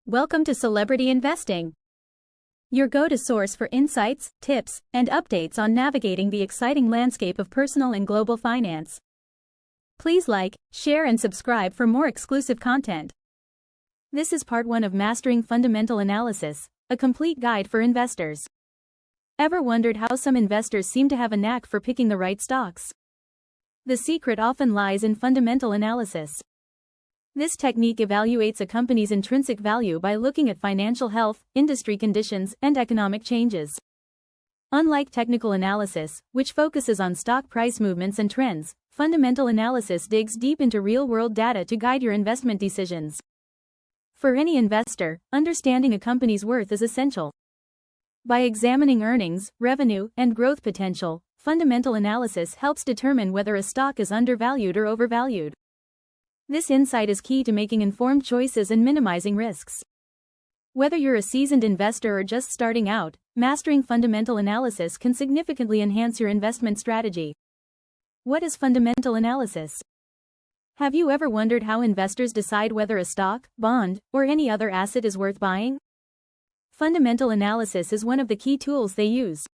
Welcome to Celebrity Investing, your go-to source for insights, tips, and updates on navigating the exciting landscape of personal and global finance. Please like, share, and subscribe for more exclusive content. This is part 1 of Mastering Fundamental Analysis, a complete guide for investors. Ever wondered how some investors seem to have a knack for picking the right stocks? The secret often lies in fundamental analysis. This technique evaluates a company's intrinsic value by looking at financial health, industry conditions, and economic changes. Unlike technical analysis, which focuses on stock price movements and trends, fundamental analysis digs deep into real-world data to guide your investment decisions. For any investor, understanding a company's worth is essential. By examining earnings, revenue, and growth potential, fundamental analysis helps determine whether a stock is undervalued or overvalued. This insight is key to making informed choices and minimizing risks. Whether you're a seasoned investor or just starting out, mastering fundamental analysis can significantly enhance your investment strategy. What is fundamental analysis? Have you ever wondered how investors decide whether a stock, bond, or any other asset is worth buying? Fundamental analysis is one of the key tools they use.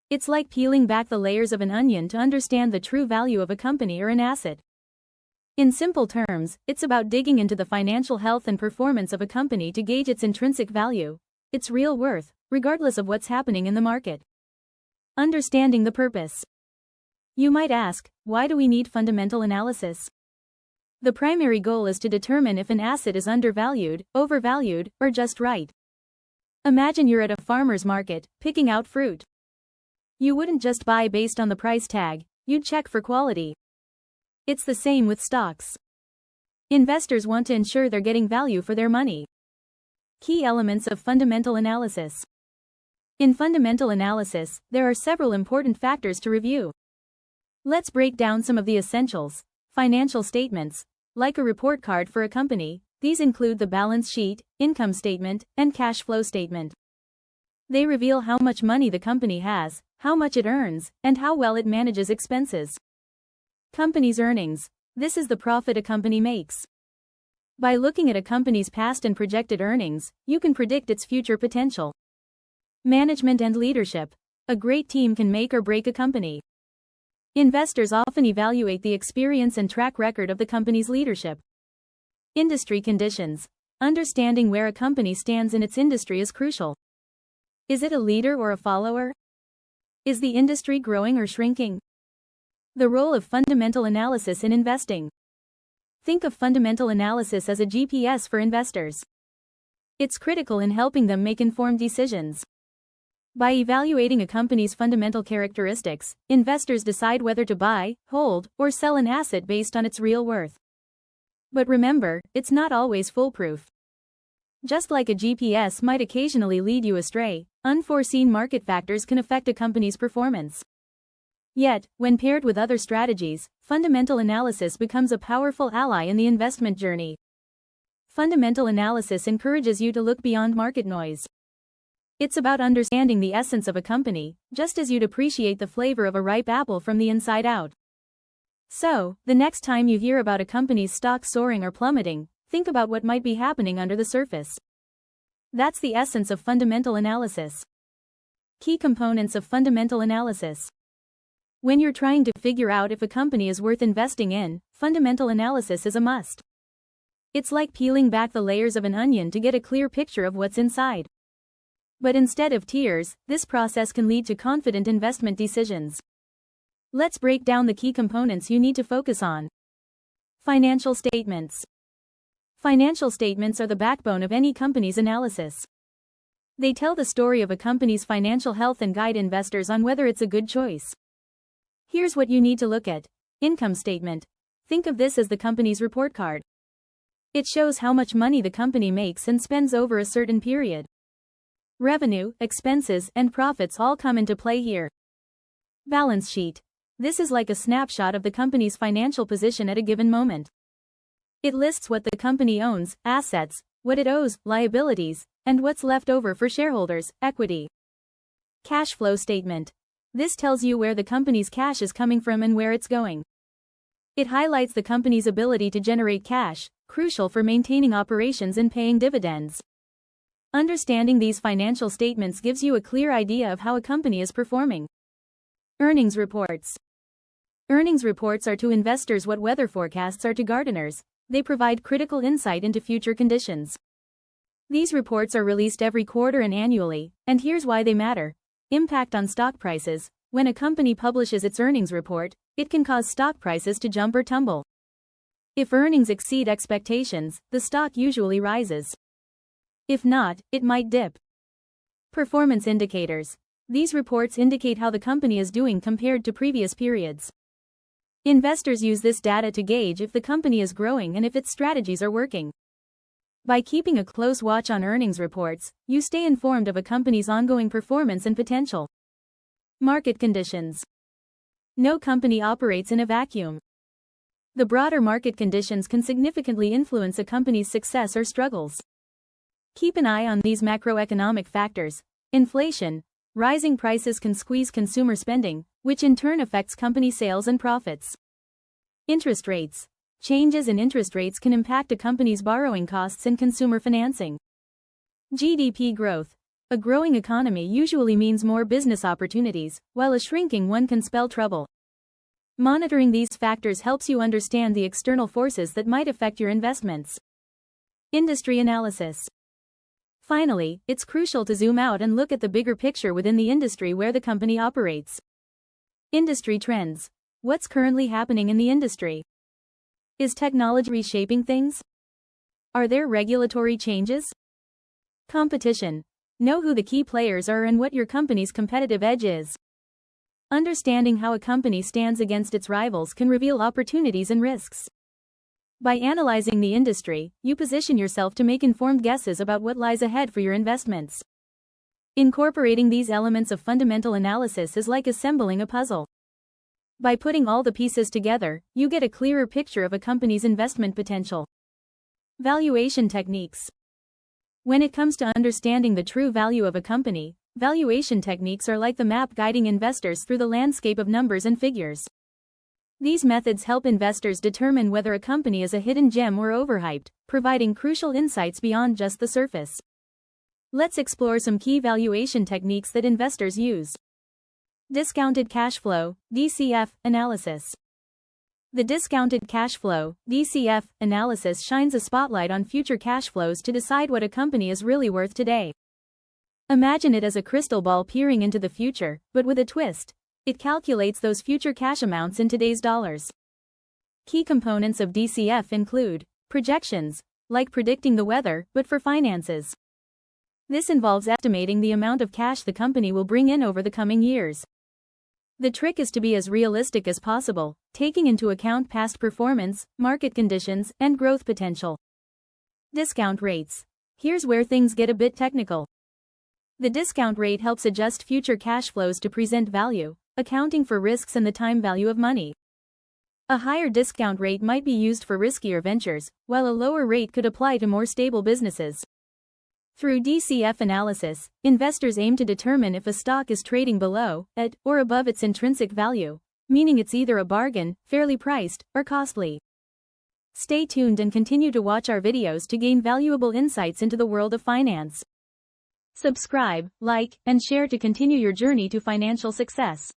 It's like peeling back the layers of an onion to understand the true value of a company or an asset. In simple terms, it's about digging into the financial health and performance of a company to gauge its intrinsic value, its real worth, regardless of what's happening in the market. Understanding the purpose. You might ask, why do we need fundamental analysis? The primary goal is to determine if an asset is undervalued, overvalued, or just right. Imagine you're at a farmer's market, picking out fruit. You wouldn't just buy based on the price tag, you'd check for quality. It's the same with stocks. Investors want to ensure they're getting value for their money. Key elements of fundamental analysis. In fundamental analysis, there are several important factors to review. Let's break down some of the essentials. Financial statements. Like a report card for a company, these include the balance sheet, income statement, and cash flow statement. They reveal how much money the company has, how much it earns, and how well it manages expenses. Company's earnings. This is the profit a company makes. By looking at a company's past and projected earnings, you can predict its future potential. Management and leadership. A great team can make or break a company. Investors often evaluate the experience and track record of the company's leadership. Industry conditions. Understanding where a company stands in its industry is crucial. Is it a leader or a follower? Is the industry growing or shrinking? The role of fundamental analysis in investing. Think of fundamental analysis as a GPS for investors. It's critical in helping them make informed decisions. By evaluating a company's fundamental characteristics, investors decide whether to buy, hold, or sell an asset based on its real worth. But remember, it's not always foolproof. Just like a GPS might occasionally lead you astray, unforeseen market factors can affect a company's performance. Yet, when paired with other strategies, fundamental analysis becomes a powerful ally in the investment journey. Fundamental analysis encourages you to look beyond market noise. It's about understanding the essence of a company, just as you'd appreciate the flavor of a ripe apple from the inside out. So, the next time you hear about a company's stock soaring or plummeting, think about what might be happening under the surface. That's the essence of fundamental analysis. Key components of fundamental analysis. When you're trying to figure out if a company is worth investing in, fundamental analysis is a must. It's like peeling back the layers of an onion to get a clear picture of what's inside. But instead of tears, this process can lead to confident investment decisions. Let's break down the key components you need to focus on. Financial statements. Financial statements are the backbone of any company's analysis. They tell the story of a company's financial health and guide investors on whether it's a good choice. Here's what you need to look at. Income statement. Think of this as the company's report card. It shows how much money the company makes and spends over a certain period. Revenue, expenses, and profits all come into play here. Balance sheet. This is like a snapshot of the company's financial position at a given moment. It lists what the company owns, assets, what it owes, liabilities, and what's left over for shareholders, equity. Cash flow statement. This tells you where the company's cash is coming from and where it's going. It highlights the company's ability to generate cash, crucial for maintaining operations and paying dividends. Understanding these financial statements gives you a clear idea of how a company is performing. Earnings reports. Earnings reports are to investors what weather forecasts are to gardeners. They provide critical insight into future conditions. These reports are released every quarter and annually, and here's why they matter. Impact on stock prices. When a company publishes its earnings report, it can cause stock prices to jump or tumble. If earnings exceed expectations, the stock usually rises. If not, it might dip. Performance indicators. These reports indicate how the company is doing compared to previous periods. Investors use this data to gauge if the company is growing and if its strategies are working. By keeping a close watch on earnings reports, you stay informed of a company's ongoing performance and potential. Market conditions. No company operates in a vacuum. The broader market conditions can significantly influence a company's success or struggles. Keep an eye on these macroeconomic factors. Inflation. Rising prices can squeeze consumer spending, which in turn affects company sales and profits. Interest rates. Changes in interest rates can impact a company's borrowing costs and consumer financing. GDP growth. A growing economy usually means more business opportunities, while a shrinking one can spell trouble. Monitoring these factors helps you understand the external forces that might affect your investments. Industry analysis. Finally, it's crucial to zoom out and look at the bigger picture within the industry where the company operates. Industry trends. What's currently happening in the industry? Is technology reshaping things? Are there regulatory changes? Competition. Know who the key players are and what your company's competitive edge is. Understanding how a company stands against its rivals can reveal opportunities and risks. By analyzing the industry, you position yourself to make informed guesses about what lies ahead for your investments. Incorporating these elements of fundamental analysis is like assembling a puzzle. By putting all the pieces together, you get a clearer picture of a company's investment potential. Valuation techniques. When it comes to understanding the true value of a company, valuation techniques are like the map guiding investors through the landscape of numbers and figures. These methods help investors determine whether a company is a hidden gem or overhyped, providing crucial insights beyond just the surface. Let's explore some key valuation techniques that investors use. Discounted cash flow, DCF, analysis. The discounted cash flow, DCF, analysis shines a spotlight on future cash flows to decide what a company is really worth today. Imagine it as a crystal ball peering into the future, but with a twist. It calculates those future cash amounts in today's dollars. Key components of DCF include projections, like predicting the weather, but for finances. This involves estimating the amount of cash the company will bring in over the coming years. The trick is to be as realistic as possible, taking into account past performance, market conditions, and growth potential. Discount rates. Here's where things get a bit technical. The discount rate helps adjust future cash flows to present value, accounting for risks and the time value of money. A higher discount rate might be used for riskier ventures, while a lower rate could apply to more stable businesses. Through DCF analysis, investors aim to determine if a stock is trading below, at, or above its intrinsic value, meaning it's either a bargain, fairly priced, or costly. Stay tuned and continue to watch our videos to gain valuable insights into the world of finance. Subscribe, like, and share to continue your journey to financial success.